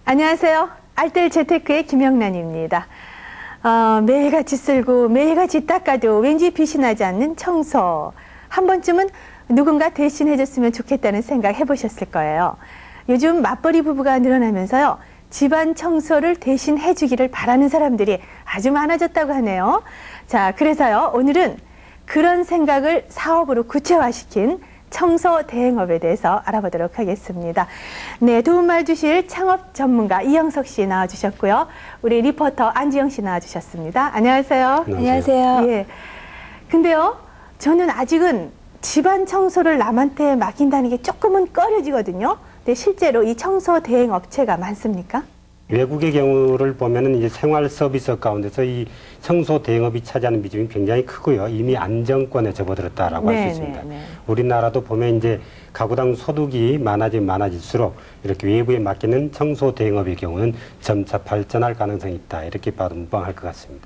안녕하세요. 알뜰 재테크의 김영란입니다. 매일같이 쓸고 매일같이 닦아도 왠지 빛이 나지 않는 청소. 한 번쯤은 누군가 대신 해줬으면 좋겠다는 생각 해보셨을 거예요. 요즘 맞벌이 부부가 늘어나면서요. 집안 청소를 대신 해주기를 바라는 사람들이 아주 많아졌다고 하네요. 자, 그래서요. 오늘은 그런 생각을 사업으로 구체화시킨 청소 대행업에 대해서 알아보도록 하겠습니다. 네, 도움말 주실 창업 전문가 이영석 씨 나와주셨고요. 우리 리포터 안지영 씨 나와주셨습니다. 안녕하세요. 안녕하세요. 예. 근데요, 저는 아직은 집안 청소를 남한테 맡긴다는 게 조금은 꺼려지거든요. 근데 실제로 이 청소 대행 업체가 많습니까? 외국의 경우를 보면은 이제 생활 서비스 가운데서 이 청소 대행업이 차지하는 비중이 굉장히 크고요. 이미 안정권에 접어들었다라고 할 수 있습니다. 우리나라도 보면 이제 가구당 소득이 많아질수록 이렇게 외부에 맡기는 청소 대행업의 경우는 점차 발전할 가능성이 있다. 이렇게 봐도 무방할 것 같습니다.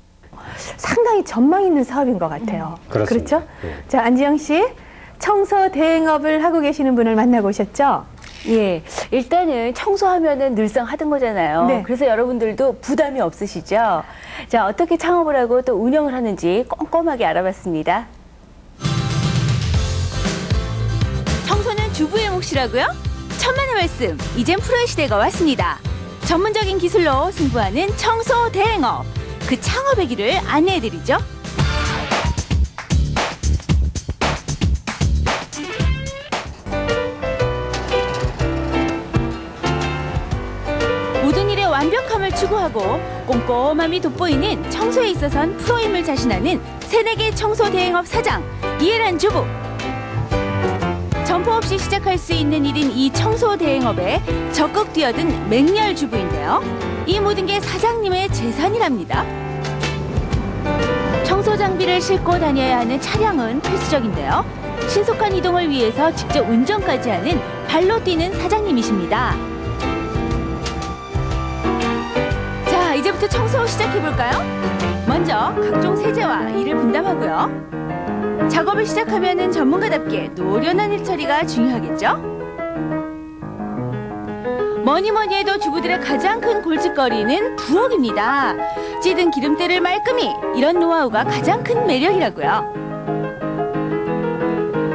상당히 전망 있는 사업인 것 같아요. 그렇습니다. 그렇죠? 네. 자, 안지영 씨, 청소 대행업을 하고 계시는 분을 만나보셨죠? 예, 일단은 청소하면은 늘상 하던 거잖아요. 네. 그래서 여러분들도 부담이 없으시죠? 자, 어떻게 창업을 하고 또 운영을 하는지 꼼꼼하게 알아봤습니다. 청소는 주부의 몫이라고요? 천만의 말씀, 이젠 프로의 시대가 왔습니다. 전문적인 기술로 승부하는 청소 대행업, 그 창업의 길을 안내해드리죠. 모든 일의 완벽함을 추구하고 꼼꼼함이 돋보이는 청소에 있어선 프로임을 자신하는 새내기 청소 대행업 사장 이혜란 주부. 점포 없이 시작할 수 있는 일인 이 청소 대행업에 적극 뛰어든 맹렬 주부인데요. 이 모든 게 사장님의 재산이랍니다. 청소 장비를 싣고 다녀야 하는 차량은 필수적인데요. 신속한 이동을 위해서 직접 운전까지 하는 발로 뛰는 사장님이십니다. 자, 이제부터 청소 시작해볼까요? 먼저 각종 세제와 이를 분담하고요. 작업을 시작하면은 전문가답게 노련한 일처리가 중요하겠죠? 뭐니 해도 주부들의 가장 큰 골칫거리는 부엌입니다. 찌든 기름때를 말끔히, 이런 노하우가 가장 큰 매력이라고요.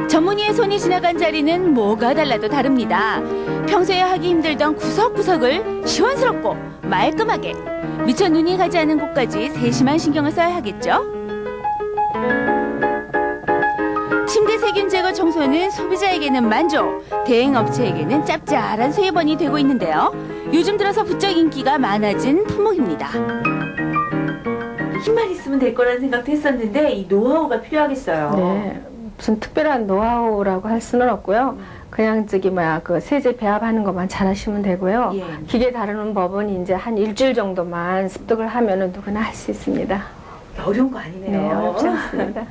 전문의의 손이 지나간 자리는 뭐가 달라도 다릅니다. 평소에 하기 힘들던 구석구석을 시원스럽고 말끔하게, 미처 눈이 가지 않은 곳까지 세심한 신경을 써야 하겠죠? 침대 세균 제거 청소는 소비자에게는 만족, 대행업체에게는 짭짤한 수입원이 되고 있는데요. 요즘 들어서 부쩍 인기가 많아진 품목입니다. 힘만 있으면 될 거라는 생각도 했었는데 이 노하우가 필요하겠어요. 네, 무슨 특별한 노하우라고 할 수는 없고요. 그냥 그 세제 배합하는 것만 잘하시면 되고요. 예. 기계 다루는 법은 이제 한 일주일 정도만 습득을 하면은 누구나 할 수 있습니다. 어려운 거 아니네요. 네, 어렵지 않습니다.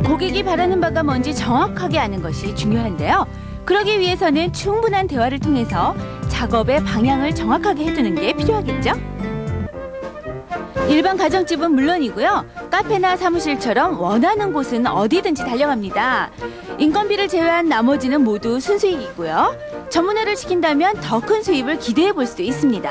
고객이 바라는 바가 뭔지 정확하게 아는 것이 중요한데요. 그러기 위해서는 충분한 대화를 통해서 작업의 방향을 정확하게 해두는 게 필요하겠죠? 일반 가정집은 물론이고요. 카페나 사무실처럼 원하는 곳은 어디든지 달려갑니다. 인건비를 제외한 나머지는 모두 순수익이고요. 전문화를 시킨다면 더 큰 수입을 기대해 볼 수도 있습니다.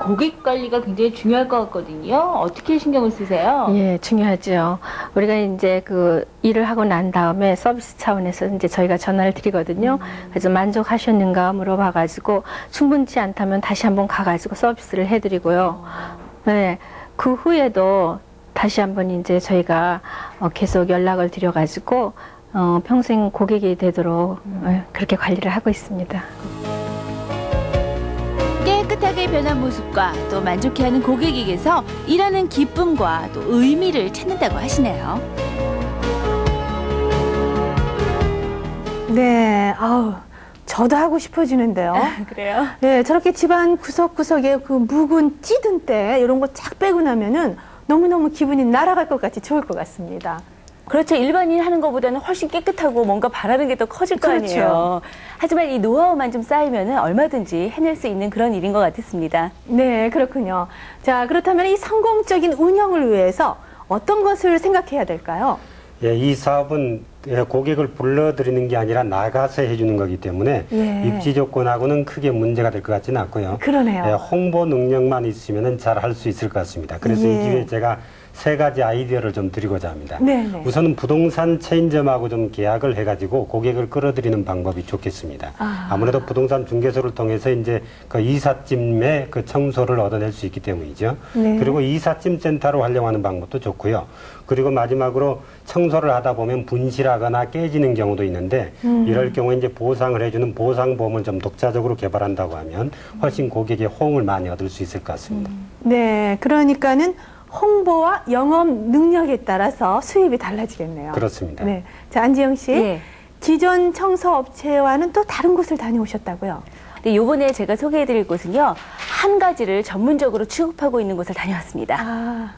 고객 관리가 굉장히 중요할 것 같거든요. 어떻게 신경을 쓰세요? 예, 중요하죠. 우리가 이제 그 일을 하고 난 다음에 서비스 차원에서 이제 저희가 전화를 드리거든요. 그래서 만족하셨는가 물어봐가지고 충분치 않다면 다시 한번 가가지고 서비스를 해드리고요. 네, 그 후에도 다시 한번 이제 저희가 계속 연락을 드려가지고 평생 고객이 되도록 그렇게 관리를 하고 있습니다. 깨끗하게 변한 모습과 또 만족해하는 고객에게서 일하는 기쁨과 또 의미를 찾는다고 하시네요. 네, 아우, 저도 하고 싶어지는데요. 그래요? 네, 저렇게 집안 구석구석에 그 묵은 찌든 때 이런 거 쫙 빼고 나면은 너무너무 기분이 날아갈 것 같이 좋을 것 같습니다. 그렇죠. 일반인 하는 것보다는 훨씬 깨끗하고 뭔가 바라는 게 더 커질 거 그렇죠. 아니에요. 하지만 이 노하우만 좀 쌓이면 얼마든지 해낼 수 있는 그런 일인 것 같았습니다. 네, 그렇군요. 자, 그렇다면 이 성공적인 운영을 위해서 어떤 것을 생각해야 될까요? 예, 이 사업은 고객을 불러들이는 게 아니라 나가서 해주는 거기 때문에 예. 입지 조건하고는 크게 문제가 될 것 같지는 않고요. 그러네요. 예, 홍보 능력만 있으면 잘 할 수 있을 것 같습니다. 그래서 예. 이 기회에 제가 3가지 아이디어를 좀 드리고자 합니다. 네네. 우선은 부동산 체인점하고 좀 계약을 해가지고 고객을 끌어들이는 방법이 좋겠습니다. 아무래도 부동산 중개소를 통해서 이제 그 이삿짐의 그 청소를 얻어낼 수 있기 때문이죠. 네. 그리고 이삿짐 센터로 활용하는 방법도 좋고요. 그리고 마지막으로 청소를 하다 보면 분실하거나 깨지는 경우도 있는데 이럴 경우에 이제 보상을 해주는 보상보험을 좀 독자적으로 개발한다고 하면 훨씬 고객의 호응을 많이 얻을 수 있을 것 같습니다. 네, 그러니까는 홍보와 영업 능력에 따라서 수입이 달라지겠네요. 그렇습니다. 네, 자 안지영 씨, 예. 기존 청소업체와는 또 다른 곳을 다녀오셨다고요? 네, 요번에 제가 소개해드릴 곳은요, 한 가지를 전문적으로 취급하고 있는 곳을 다녀왔습니다. 아,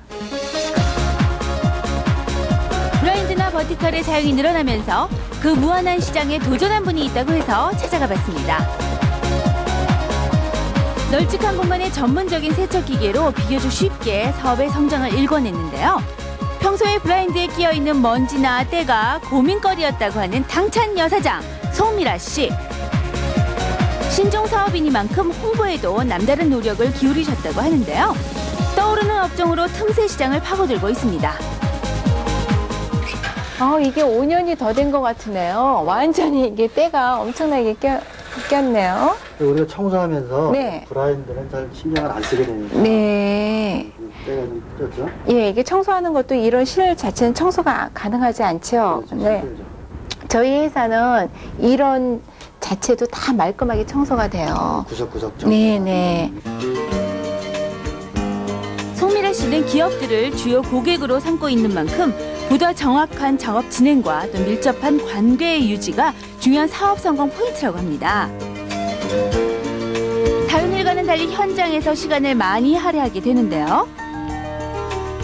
브라인드나 버티컬의 사용이 늘어나면서 그 무한한 시장에 도전한 분이 있다고 해서 찾아가 봤습니다. 널찍한 공간의 전문적인 세척 기계로 비교적 쉽게 사업의 성장을 일궈냈는데요. 평소에 브라인드에 끼어있는 먼지나 때가 고민거리였다고 하는 당찬 여사장 송미라 씨. 신종 사업이니만큼 홍보에도 남다른 노력을 기울이셨다고 하는데요. 떠오르는 업종으로 틈새 시장을 파고들고 있습니다. 이게 5년이 더 된 것 같으네요. 완전히 이게 때가 엄청나게 꼈네요. 우리가 청소하면서 네. 브라인드는 잘 신경을 안 쓰게 되니까 네. 때가 좀 꼈죠. 예, 이게 청소하는 것도 이런 실 자체는 청소가 가능하지 않죠. 그렇죠. 네. 힘들죠. 저희 회사는 이런 자체도 다 말끔하게 청소가 돼요. 구석구석 좀. 네네. 송미라 씨는 기업들을 주요 고객으로 삼고 있는 만큼 보다 정확한 작업 진행과 또 밀접한 관계의 유지가 중요한 사업 성공 포인트라고 합니다. 다른 일과는 달리 현장에서 시간을 많이 할애하게 되는데요.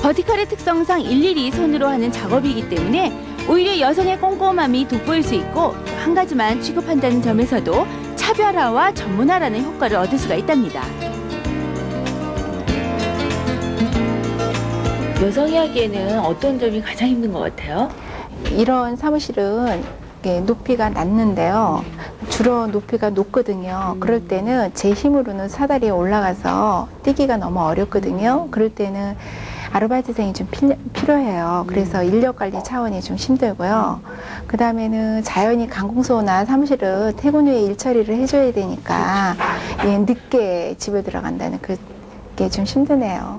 버티컬의 특성상 일일이 손으로 하는 작업이기 때문에 오히려 여성의 꼼꼼함이 돋보일 수 있고 또 한 가지만 취급한다는 점에서도 차별화와 전문화라는 효과를 얻을 수가 있답니다. 여성이 하기에는 어떤 점이 가장 힘든 것 같아요? 이런 사무실은 이게 높이가 낮는데요. 주로 높이가 높거든요. 그럴 때는 제 힘으로는 사다리에 올라가서 뛰기가 너무 어렵거든요. 그럴 때는 아르바이트생이 좀 필요해요. 그래서 인력 관리 차원이 좀 힘들고요. 그 다음에는 자연히 관공서나 사무실은 퇴근 후에 일 처리를 해줘야 되니까 늦게 집에 들어간다는 그게 좀 힘드네요.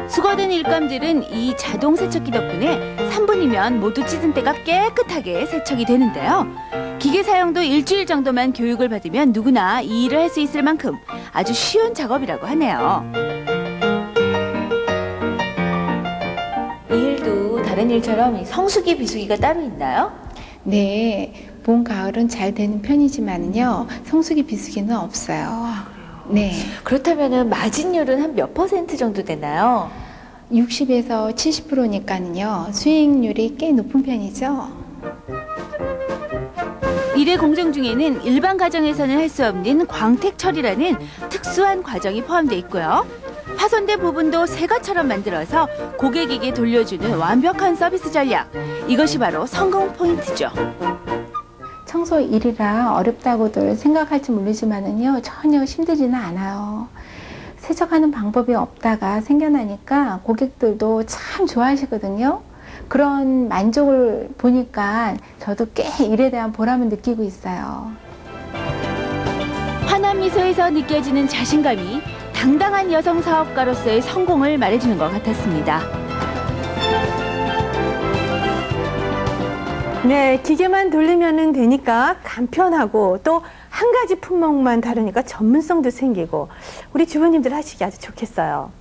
수거된 일감들은 이 자동 세척기 덕분에 3분이면 모두 찢은 때가 깨끗하게 세척이 되는데요. 기계 사용도 일주일 정도만 교육을 받으면 누구나 이 일을 할 수 있을 만큼 아주 쉬운 작업이라고 하네요. 이 일도 다른 일처럼 성수기, 비수기가 따로 있나요? 네, 봄, 가을은 잘 되는 편이지만요. 성수기, 비수기는 없어요. 네. 그렇다면 마진율은 한 몇 % 정도 되나요? 60에서 70%니까는요. 수익률이 꽤 높은 편이죠. 일의 공정 중에는 일반 가정에서는 할 수 없는 광택 처리라는 특수한 과정이 포함되어 있고요. 파손된 부분도 새것처럼 만들어서 고객에게 돌려주는 완벽한 서비스 전략. 이것이 바로 성공 포인트죠. 청소 일이라 어렵다고들 생각할지 모르지만은요. 전혀 힘들지는 않아요. 세척하는 방법이 없다가 생겨나니까 고객들도 참 좋아하시거든요. 그런 만족을 보니까 저도 꽤 일에 대한 보람을 느끼고 있어요. 환한 미소에서 느껴지는 자신감이 당당한 여성 사업가로서의 성공을 말해주는 것 같았습니다. 네, 기계만 돌리면 되니까 간편하고 또 한 가지 품목만 다루니까 전문성도 생기고 우리 주부님들 하시기 아주 좋겠어요.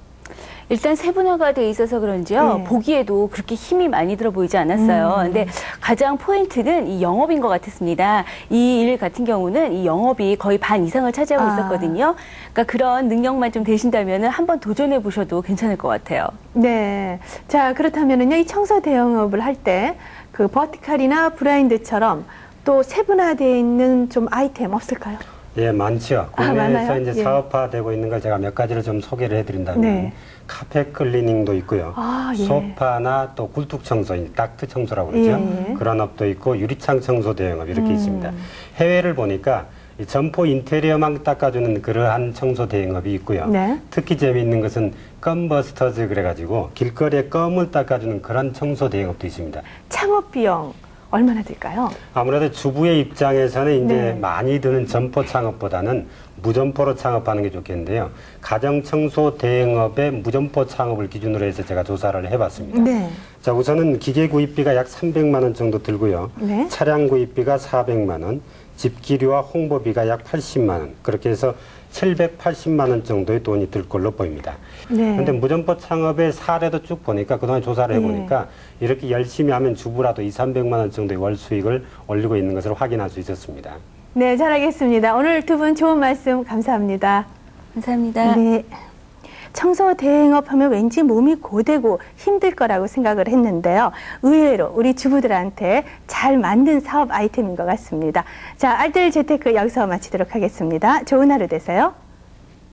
일단 세분화가 돼 있어서 그런지요. 네. 보기에도 그렇게 힘이 많이 들어 보이지 않았어요. 근데 가장 포인트는 이 영업인 것 같았습니다. 이 일 같은 경우는 이 영업이 거의 반 이상을 차지하고 있었거든요. 그러니까 그런 능력만 좀 되신다면 한번 도전해 보셔도 괜찮을 것 같아요. 네, 자 그렇다면은요 이 청소 대영업을 할 때 그 버티컬이나 브라인드처럼 또 세분화되어 있는 좀 아이템 없을까요? 예, 많죠. 국내에서 많아요? 이제 예. 사업화되고 있는 걸 제가 몇 가지를 좀 소개를 해드린다면 네. 카펫 클리닝도 있고요. 예. 소파나 또 굴뚝 청소, 닥트 청소라고 그러죠. 예. 그런 업도 있고 유리창 청소 대행업 이렇게 있습니다. 해외를 보니까 이 점포 인테리어만 닦아주는 그러한 청소 대행업이 있고요. 네. 특히 재미있는 것은 껌버스터즈 그래가지고 길거리에 껌을 닦아주는 그런 청소 대행업도 있습니다. 창업 비용 얼마나 들까요? 아무래도 주부의 입장에서는 이제 네. 많이 드는 점포 창업보다는 무점포로 창업하는 게 좋겠는데요. 가정 청소 대행업의 무점포 창업을 기준으로 해서 제가 조사를 해봤습니다. 네. 자, 우선은 기계 구입비가 약 300만 원 정도 들고요. 네. 차량 구입비가 400만 원, 집기료와 홍보비가 약 80만 원, 그렇게 해서 780만 원 정도의 돈이 들 걸로 보입니다. 네. 그런데 무점포 창업의 사례도 쭉 보니까 그동안 조사를 해보니까 이렇게 열심히 하면 주부라도 200~300만 원 정도의 월 수익을 올리고 있는 것을 확인할 수 있었습니다. 네, 잘 알겠습니다. 오늘 두 분 좋은 말씀 감사합니다. 감사합니다. 네. 청소 대행업 하면 왠지 몸이 고되고 힘들 거라고 생각을 했는데요. 의외로 우리 주부들한테 잘 맞는 사업 아이템인 것 같습니다. 자, 알뜰 재테크 여기서 마치도록 하겠습니다. 좋은 하루 되세요.